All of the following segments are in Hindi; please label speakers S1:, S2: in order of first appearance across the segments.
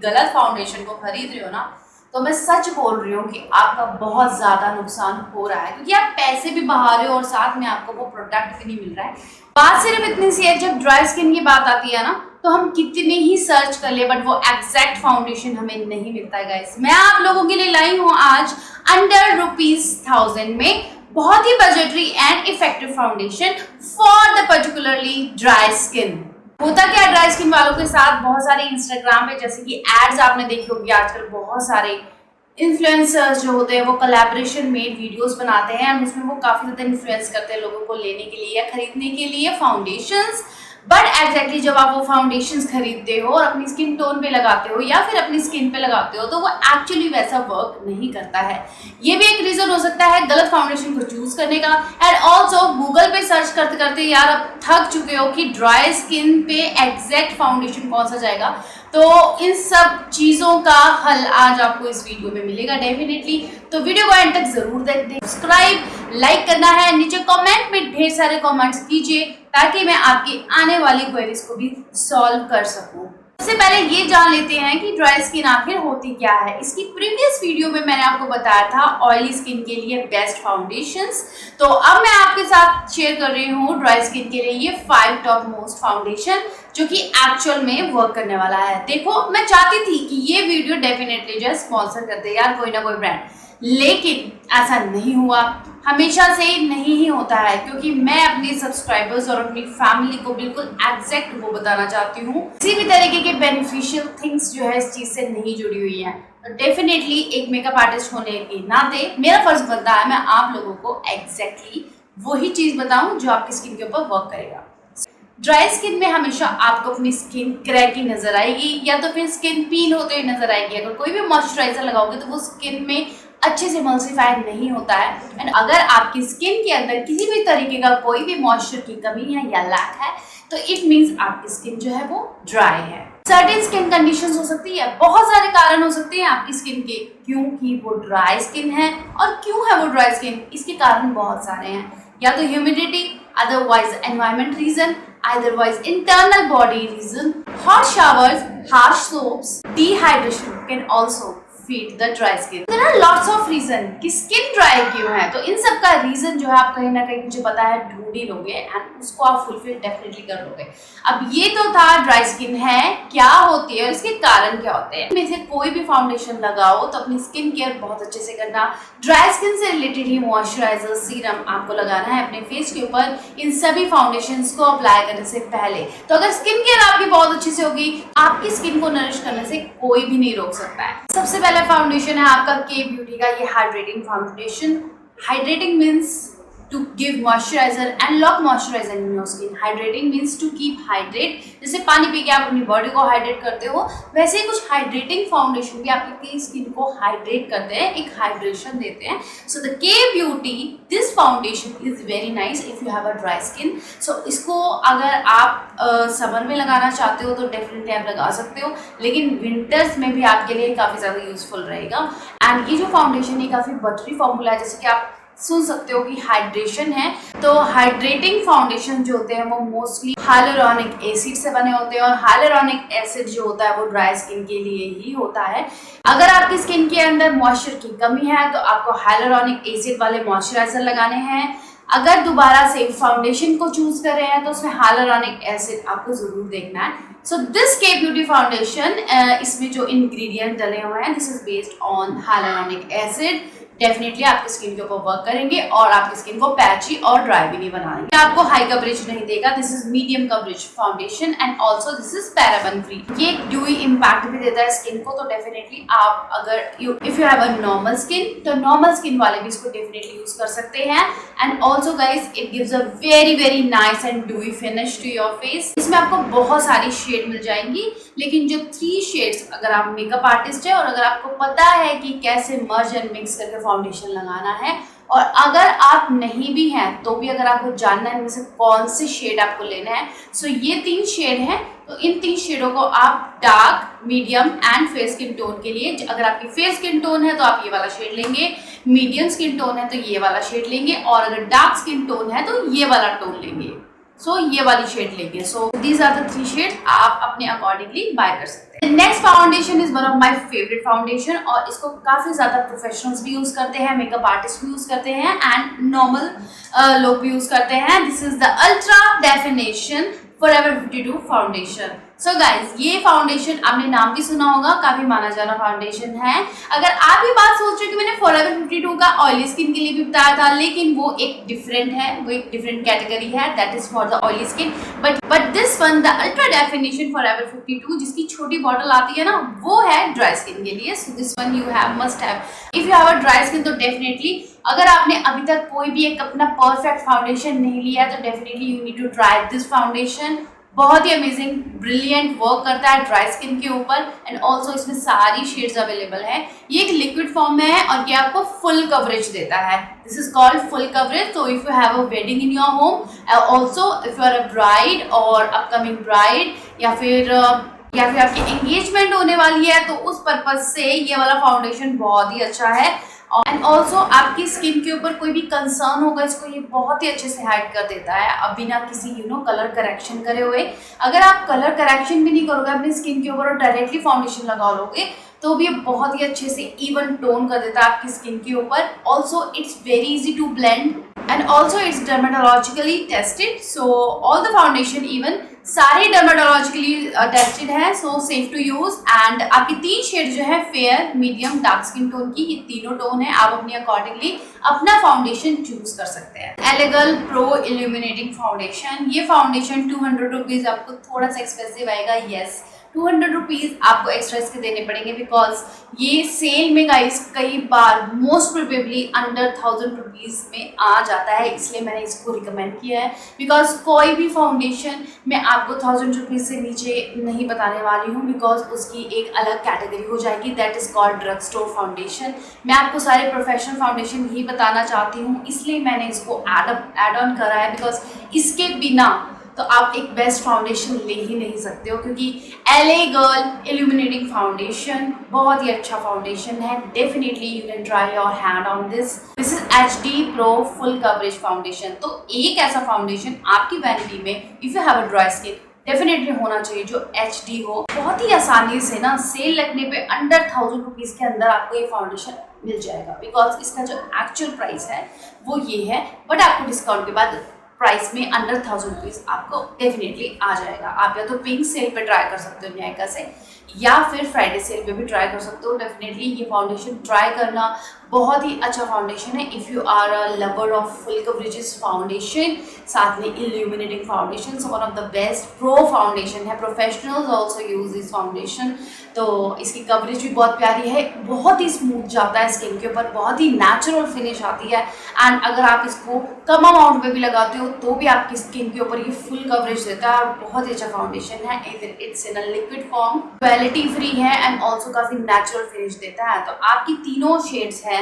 S1: गलत फाउंडेशन को खरीद रहे हो ना, तो मैं सच बोल रही हूँ कि आपका बहुत ज़्यादा नुकसान हो रहा है, क्योंकि आप पैसे भी बहा रहे हो और साथ में आपको वो प्रोडक्ट भी नहीं मिल रहा है। बात सिर्फ इतनी सी है, जब ड्राई स्किन की बात आती है ना, तो हम कितने ही सर्च कर ले बट वो एग्जैक्ट फाउंडेशन हमें नहीं मिलता है गाइस। मैं आप लोगों के लिए लाई हूँ आज अंडर ₹1000 में बहुत ही budgetary and effective foundation for the particularly dry skin. होता क्या ड्राई स्किन वालों के साथ, बहुत सारे इंस्टाग्राम पे जैसे कि एड्स आपने देखी होगी, आजकल बहुत सारे इन्फ्लुएंसर्स जो होते हैं वो कोलैबोरेशन मेड वीडियोस बनाते हैं और उसमें वो काफ़ी ज़्यादा इन्फ्लुएंस करते हैं लोगों को लेने के लिए या खरीदने के लिए फाउंडेशंस। बट एग्जैक्टली जब आप वो फाउंडेशंस खरीदते हो और अपनी स्किन टोन पे लगाते हो या फिर अपनी स्किन पे लगाते हो, तो वो एक्चुअली वैसा वर्क नहीं करता है। ये भी एक रीज़न हो सकता है गलत फाउंडेशन को चूज करने का। एंड ऑल्सो गूगल पे सर्च करते करते यार अब थक चुके हो कि ड्राई स्किन पे एग्जैक्ट फाउंडेशन कौन सा जाएगा, तो इन सब चीज़ों का हल आज आपको इस वीडियो में मिलेगा डेफिनेटली। तो वीडियो को एंड तक जरूर देख दें, सब्सक्राइब लाइक करना है, नीचे कमेंट में ढेर सारे कमेंट्स कीजिए ताकि मैं आपकी आने वाली क्वेरीज को भी सॉल्व कर सकूं। सबसे पहले ये जान लेते हैं कि ड्राई स्किन आखिर होती क्या है। इसकी प्रीवियस वीडियो में मैंने आपको बताया था ऑयली स्किन के लिए बेस्ट फाउंडेशंस, तो अब मैं आपके साथ शेयर कर रही हूँ ड्राई स्किन के लिए ये 5 टॉप मोस्ट फाउंडेशन जो कि एक्चुअल में वर्क करने वाला है। देखो, मैं चाहती थी कि ये वीडियो डेफिनेटली जो स्पॉन्सर कर दे यार कोई ना कोई ब्रांड, लेकिन ऐसा नहीं हुआ, हमेशा से नहीं ही होता है, क्योंकि मैं अपने सब्सक्राइबर्स और अपनी फैमिली को बिल्कुल एग्जैक्ट वो बताना चाहती हूँ। किसी भी तरीके के बेनिफिशियल थिंग्स जो है इस चीज़ से नहीं जुड़ी हुई है। तो डेफिनेटली एक मेकअप आर्टिस्ट होने के नाते मेरा फर्ज बनता है मैं आप लोगों को एग्जैक्टली वही चीज़ बताऊँ जो आपकी स्किन के ऊपर वर्क करेगा। ड्राई स्किन में हमेशा आपको अपनी स्किन क्रैकी नजर आएगी या तो फिर स्किन पील होते हुए नजर आएगी। अगर कोई भी मॉइस्चराइजर लगाओगे तो वो स्किन में अच्छे से मल्सीफाई नहीं होता है। एंड अगर आपकी स्किन के अंदर किसी भी तरीके का कोई भी मॉइस्चर की कमी है या लैक है, तो इट मीन्स आपकी स्किन जो है वो ड्राई है। सर्टेन स्किन कंडीशंस हो सकती है, बहुत सारे कारण हो सकते हैं आपकी स्किन के क्योंकि वो ड्राई स्किन है। और क्यों है वो ड्राई स्किन, इसके कारण बहुत सारे हैं, या तो humidity, otherwise environment reason, otherwise internal body reason, hot showers, harsh soaps, dehydration can also feed the dry skin. There are lots of reason कि skin dry क्यों है, तो इन सब का रीजन जो है आप कहीं ना कहीं मुझे पता है ढूंढ ही लोगे एंड उसको आप फुलफिल डेफिनेटली कर लोगे। अब ये तो था ड्राई स्किन है क्या होती है और इसके कारण क्या होते हैं। में से कोई भी फाउंडेशन लगाओ तो अपनी स्किन केयर बहुत अच्छे से करना। ड्राई स्किन से रिलेटेड ही मॉइस्चराइजर सीरम आपको लगाना है अपने फेस के ऊपर इन सभी फाउंडेशंस को अप्लाई करने से पहले। तो अगर स्किन केयर आपकी बहुत अच्छी से होगी, आपकी स्किन को नरिश करने से कोई भी नहीं रोक सकता है। सबसे पहले फाउंडेशन है आपका के ब्यूटी का ये hydrating foundation. Hydrating means to give moisturizer and lock moisturizer in your skin. Hydrating means to keep hydrate. जैसे पानी पी के आप अपनी बॉडी को हाइड्रेट करते हो, वैसे ही कुछ हाइड्रेटिंग फाउंडेशन भी आपकी स्किन को हाइड्रेट करते हैं, एक हाइड्रेशन देते हैं। So the K beauty this foundation is very nice if you have a dry skin. So इसको अगर आप समर में लगाना चाहते हो तो डेफिनेटली आप लगा सकते हो, लेकिन विंटर्स में भी आपके लिए काफ़ी ज़्यादा यूजफुल रहेगा। एंड ये जो फाउंडेशन है काफ़ी बटरी फॉर्मूला है, जैसे कि आप सुन सकते हो कि हाइड्रेशन है, तो हाइड्रेटिंग फाउंडेशन जो होते हैं वो मोस्टली हाइलुरोनिक एसिड से बने होते हैं और हाइलुरोनिक एसिड जो होता है वो ड्राई स्किन के लिए ही होता है। अगर आपकी स्किन के अंदर मॉइस्चर की कमी है तो आपको हाइलुरोनिक एसिड वाले मॉइस्चराइजर लगाने हैं। अगर दोबारा से फाउंडेशन को चूज कर रहे हैं तो उसमें हाइलुरोनिक एसिड आपको जरूर देखना है। सो दिस के ब्यूटी फाउंडेशन, इसमें जो इंग्रेडिएंट डले हुए हैं this is based on hyaluronic acid, definitely आपकी स्किन के ऊपर वर्क करेंगे और आपकी स्किन को पैची और ड्राई भी नहीं बनाएंगे। आपको हाई कवरेज नहीं देगा, this is medium coverage foundation and also this is paraben free. ये ड्यूई इम्पैक्ट भी देता है स्किन को, तो डेफिनेटली आप अगर if you have a normal skin तो नॉर्मल स्किन वाले भी इसको डेफिनेटली यूज कर सकते हैं। And also guys it gives a very very nice and dewy finish to your face. इसमें आपको बहुत सारी शेड मिल जाएंगी, लेकिन जो 3 शेड्स, अगर आप मेकअप आर्टिस्ट है और अगर आपको पता है कि कैसे मर्ज एंड मिक्स करके फाउंडेशन लगाना है, और अगर आप नहीं भी हैं तो भी अगर आपको जानना है इनमें से कौन से शेड आपको लेना है, सो ये 3 शेड हैं। तो इन 3 शेडों को आप dark, medium and fair skin tone के लिए, अगर आपकी फेयर स्किन टोन है तो आप ये वाला शेड लेंगे, मीडियम स्किन टोन है तो ये वाला शेड लेंगे, और अगर डार्क स्किन टोन है तो ये वाला टोन लेंगे। सो ये वाली शेड लेंगे। So these are the 3 shade, आप अपने अकॉर्डिंगली बाय कर सकते हैं। Next foundation is one of my favourite foundation और इसको काफी ज्यादा प्रोफेशनल्स भी यूज करते हैं, मेकअप आर्टिस्ट भी यूज करते हैं एंड नॉर्मल लोग भी यूज करते हैं। This is the ultra definition forever 52 foundation. So guys ये फाउंडेशन आपने नाम भी सुना होगा, काफी माना जाना फाउंडेशन है। अगर आप ये बात सोच रहे हो कि मैंने फॉरएवर 52 का ऑयली स्किन के लिए भी बताया था, लेकिन वो एक डिफरेंट है, वो एक डिफरेंट कैटेगरी है, that is for the oily skin. But this one the ultra definition forever 52 जिसकी छोटी बॉटल आती है ना, वो है ड्राई स्किन के लिए। So this one you have must have if you have a dry skin. तो डेफिनेटली अगर आपने अभी तक कोई भी एक अपना परफेक्ट फाउंडेशन नहीं लिया तो definitely you need to try this foundation. बहुत ही अमेजिंग ब्रिलियंट वर्क करता है ड्राई स्किन के ऊपर एंड ऑल्सो इसमें सारी शेड्स अवेलेबल है। ये एक लिक्विड फॉर्म में है और ये आपको फुल कवरेज देता है। This is called full coverage. तो if you have a wedding in your home, also if you are a bride और अपकमिंग ब्राइड या फिर आपकी एंगेजमेंट होने वाली है, तो उस पर्पज से ये वाला फाउंडेशन बहुत ही अच्छा है। एंड ऑल्सो आपकी स्किन के ऊपर कोई भी कंसर्न होगा, इसको ये बहुत ही अच्छे से हाइड कर देता है, अब बिना किसी कलर करेक्शन करे हुए। अगर आप कलर करेक्शन भी नहीं करोगे अपनी स्किन के ऊपर और डायरेक्टली फाउंडेशन लगा लोगे तो भी ये बहुत ही अच्छे से इवन टोन कर देता है आपकी स्किन के ऊपर। Also it's very easy to blend and also it's dermatologically tested. So all the foundation even सारे डर्मेटोलॉजिकली टेस्टेड है, so safe to use. And आपकी 3 शेड जो है fair, medium, dark skin tone की, ये तीनों टोन है। आप अपने अकॉर्डिंगली अपना फाउंडेशन चूज कर सकते हैं। एलेगल प्रो इल्यूमिनेटिंग फाउंडेशन, ये फाउंडेशन 200 रुपीज आपको थोड़ा सा एक्सपेंसिव आएगा। येस 200 रुपीज आपको एक्स्ट्रा इसके देने पड़ेंगे बिकॉज ये सेल में गाइस कई बार मोस्ट प्रोबेबली अंडर 1000 रुपीज में आ जाता है, इसलिए मैंने इसको रिकमेंड किया है। बिकॉज कोई भी फाउंडेशन मैं आपको 1000 रुपीज से नीचे नहीं बताने वाली हूँ बिकॉज उसकी एक अलग कैटेगरी हो जाएगी, that is called drug store foundation. मैं आपको सारे प्रोफेशनल फाउंडेशन ही बताना चाहती हूँ, इसलिए मैंने इसको एड ऑन करा है बिकॉज इसके बिना तो आप एक बेस्ट फाउंडेशन ले ही नहीं सकते हो। क्योंकि LA गर्ल इल्यूमिनेटिंग फाउंडेशन बहुत ही अच्छा फाउंडेशन है। Definitely you can try your hand on this. This is HD pro full coverage foundation. तो एक ऐसा फाउंडेशन आपकी वैनिटी में if you have a dry skin definitely होना चाहिए जो HD हो। बहुत ही आसानी से ना सेल लगने पे अंडर 1000 रुपीज के अंदर आपको ये फाउंडेशन मिल जाएगा बिकॉज इसका जो एक्चुअल प्राइस है वो ये है, बट आपको डिस्काउंट के बाद प्राइस में अंडर 1000 रुपीज आपको डेफिनेटली आ जाएगा। आप या तो पिंक सेल पे ट्राई कर सकते हो न्यायका से, या फिर फ्राइडे सेल पे भी ट्राई कर सकते हो। डेफिनेटली ये फाउंडेशन ट्राई करना, बहुत ही अच्छा फाउंडेशन है if you are a lover of full coverages foundation, साथ में illuminating foundation. So one of the best pro foundation है, professionals also use this foundation. तो इसकी कवरेज भी बहुत प्यारी है, बहुत ही स्मूथ जाता है स्किन के ऊपर, बहुत ही नेचुरल फिनिश आती है। एंड अगर आप इसको कम अमाउंट में भी लगाते हो तो भी आपकी स्किन के ऊपर ये फुल कवरेज देता है और बहुत ही अच्छा फाउंडेशन है। It's in a liquid form, quality free है एंड ऑल्सो काफी नेचुरल फिनिश देता है। तो आपकी तीनों शेड्स हैं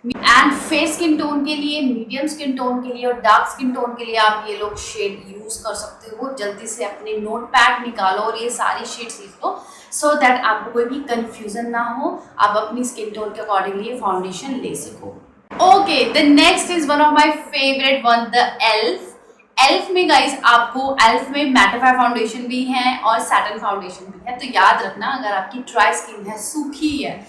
S1: एंड फेयर स्किन टोन के लिए, मीडियम स्किन टोन के लिए और डार्क स्किन टोन के लिए आप ये लोग शेड यूज कर सकते हो। जल्दी से अपने नोट पैड निकालो और ये सारी शेड्स लिख लो सो दैट आपको कोई भी कंफ्यूजन ना हो, आप अपनी स्किन टोन के अकॉर्डिंगली ये फाउंडेशन ले सको। Okay, the next is one of my favourite one, the elf में गाइस आपको एल्फ में मैटिफाई फाउंडेशन भी है और सैटिन फाउंडेशन भी है। तो याद रखना अगर आपकी ड्राई स्किन है, सूखी है,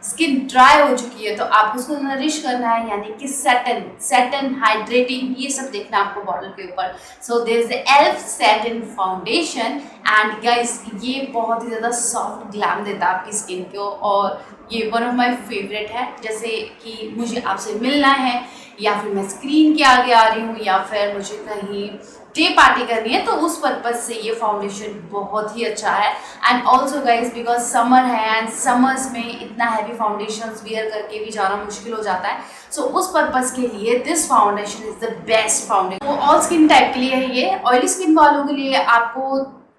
S1: स्किन ड्राई हो चुकी है, तो आपको उसको नरिश करना है, यानी कि सैटिन हाइड्रेटिंग, ये सब देखना आपको बॉटल के ऊपर। So there is the elf satin foundation and guys ये बहुत ही ज़्यादा सॉफ्ट ग्लैम देता है आपकी स्किन को और ये वन ऑफ माय फेवरेट है। जैसे कि मुझे आपसे मिलना है या फिर मैं स्क्रीन के आगे आ रही हूँ या फिर मुझे कहीं डे पार्टी करनी है, तो उस पर्पज से ये फाउंडेशन बहुत ही अच्छा है। And also guys because summer है एंड समर्स में इतना हैवी फाउंडेशन वियर करके भी जाना मुश्किल हो जाता है, सो उस पर्पज के लिए this foundation is the best foundation. वो ऑल स्किन टाइप के लिए है ये। ऑयली स्किन वालों के लिए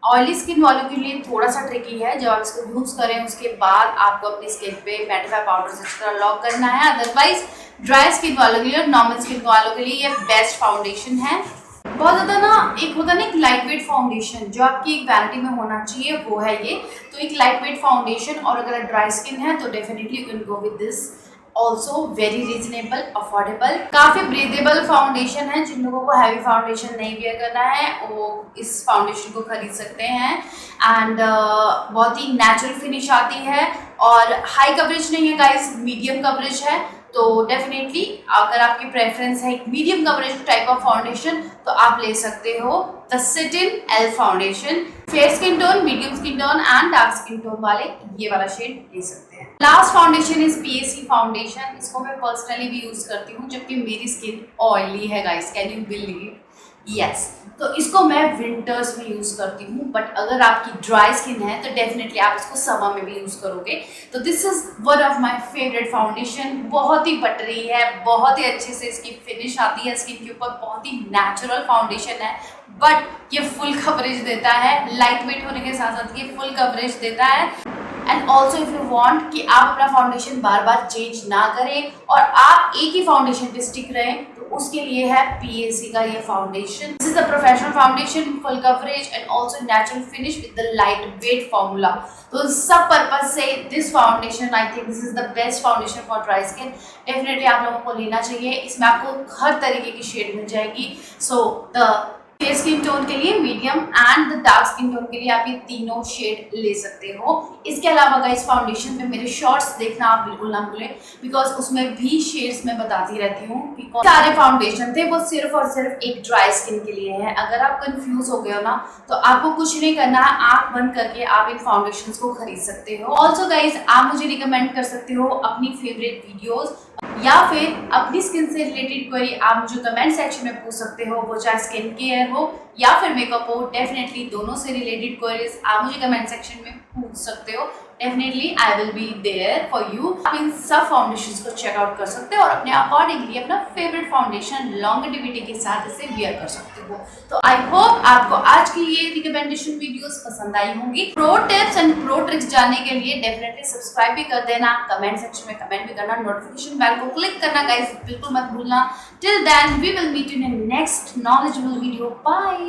S1: ऑयली स्किन वालों के लिए थोड़ा सा ट्रिकी है, जब आप इसको यूज करें उसके बाद आपको अपनी स्किन पे मैटिफाई पाउडर से इस तरह लॉक करना है। अदरवाइज ड्राई स्किन वालों के लिए और नॉर्मल स्किन वालों के लिए ये बेस्ट फाउंडेशन है। बहुत ज़्यादा ना एक होता है ना एक लाइट वेट फाउंडेशन जो आपकी एक वैनिटी में होना चाहिए, वो है ये। तो एक लाइट वेट फाउंडेशन और अगर ड्राई स्किन है तो definitely you can go with this. Also very reasonable, affordable, काफी ब्रीदेबल फाउंडेशन है। जिन लोगों को हैवी फाउंडेशन नहीं वेयर करना है वो इस फाउंडेशन को खरीद सकते हैं। एंड बहुत ही नेचुरल फिनिश आती है और हाई कवरेज नहीं है गाइस, मीडियम कवरेज है। तो डेफिनेटली अगर आपकी प्रेफरेंस है एक medium coverage type of foundation तो आप ले सकते हो the sit in L foundation. Fair skin tone, medium skin tone and dark skin tone वाले ये वाला शेड ले सकते हैं। Last foundation is PAC foundation. इसको मैं पर्सनली भी यूज करती हूँ जबकि मेरी स्किन ऑयली है guys, can you believe? Yes, तो इसको मैं विंटर्स में यूज करती हूँ, बट अगर आपकी ड्राई स्किन है तो डेफिनेटली आप इसको समर में भी यूज करोगे। तो this is one of my favourite foundation. बहुत ही बटरी है, बहुत ही अच्छे से इसकी फिनिश आती है स्किन के ऊपर, बहुत ही नेचुरल फाउंडेशन है, बट ये फुल कवरेज देता है। लाइट वेट होने के साथ साथ ये फुल कवरेज देता है। And also if you want कि आप अपना फाउंडेशन बार बार चेंज ना करें और आप एक ही फाउंडेशन पे स्टिक रहें, तो उसके लिए है पीएसी का ये foundation. This is a professional foundation, full coverage and also natural finish with the light weight formula. तो सब पर्पज से this foundation, I think this is the best foundation for dry skin. Definitely आप लोगों को लेना चाहिए। इसमें आपको हर तरीके की शेड मिल जाएगी। So the fair skin tone के लिए, medium and the dark skin tone के लिए आप ये तीनों शेड ले सकते हो। इसके अलावा गाइस फाउंडेशन पे मेरे शॉर्ट्स देखना आप बिल्कुल ना भूलें, बिकॉज उसमें भी शेड्स मैं बताती रहती हूँ कि सारे फाउंडेशन थे वो सिर्फ और सिर्फ एक ड्राई स्किन के लिए है। अगर आप कंफ्यूज हो गए हो ना तो आपको कुछ नहीं करना है, आंख बंद करके आप इन फाउंडेशन को खरीद सकते हो। ऑल्सो गाइज आप मुझे रिकमेंड कर सकते हो अपनी फेवरेट वीडियोज या फिर अपनी स्किन से रिलेटेड क्वेरी आप मुझे कमेंट सेक्शन में पूछ सकते हो, वो चाहे स्किन केयर हो या फिर मेकअप हो। डेफिनेटली दोनों से रिलेटेड क्वेरीज आप मुझे कमेंट सेक्शन में पूछ सकते हो। Definitely I will be there for you. आप इन सब फाउंडेशंस को चेकआउट कर सकते हो और अपने अकॉर्डिंगली अपना फेवरेट फाउंडेशन लॉन्गेटिविटी के साथ इसे वियर कर सकते हो। तो आई होप आपको आज की ये रिकमेंडेशन वीडियोस पसंद आई होंगी। Pro tips and pro tricks जानने के लिए डेफिनेटली सब्सक्राइब भी कर देना, कमेंट सेक्शन में कमेंट भी करना, नोटिफिकेशन बेल को क्लिक करना गाइस बिल्कुल मत भूलना। Till then we will meet in next knowledgeable video. Bye.